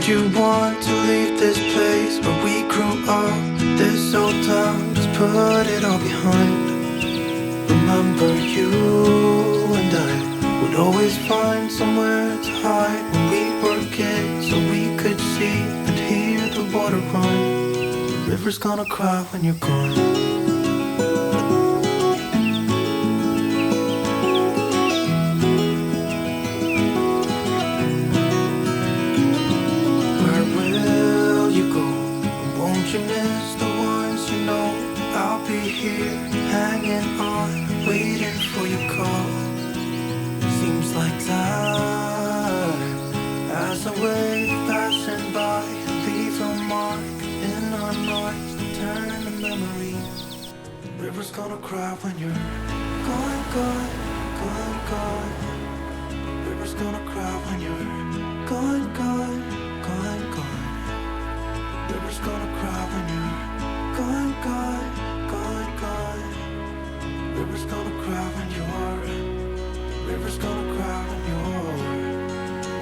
heard you want to leave this place where we grew up, this old town, just put it all behind. Remember you and I would always find somewhere to hide when we were kids, so we could see and hear the water run. The river's gonna cry when you're gone. Here, hanging on, waiting for your call. Seems like time as a wave passing by, leaves a mark in our hearts, turn to memories. The river's gonna cry when you're gone, gone, gone, gone. The river's gonna cry when you're gone, gone, gone, gone. The river's gonna cry when you're gone, gone. River's gonna cry when you're. River's gonna cry when you're.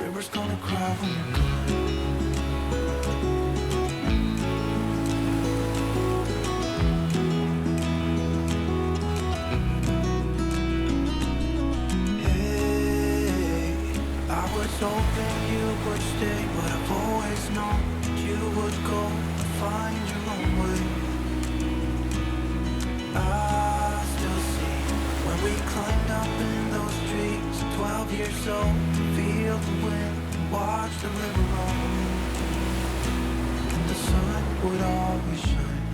River's gonna cry when you're gone. Hey, I was hoping you would stay, but I've always known that you would go and find your own way. We climbed up in those trees, 12 years old, to feel the wind, watch the river roll. And the sun would always shine.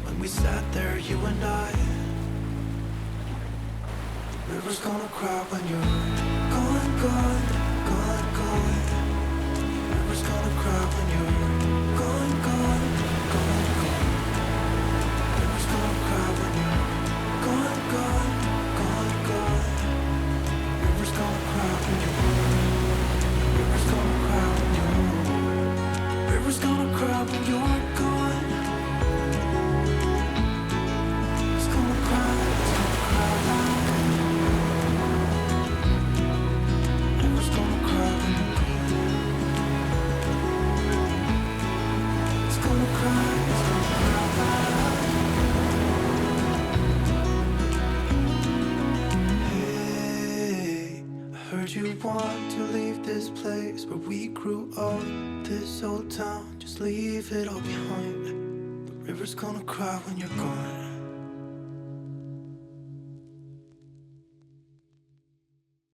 When we sat there, you and I. River's gonna cry when you're gone, gone, gone, gone. River's gonna cry when you're gone, gone, gone, gone. River's gonna cry when you're gone, gone, gone, gone. River's gonna cry when you're. River's gonna cry when you're. River's gonna cry when you're gone. It's gonna cry, it's gonna cry. River's gonna cry when you're gone. It's gonna cry, it's gonna cry. You want to leave this place where we grew up, this old town, just leave it all behind. The river's gonna cry when you're gone.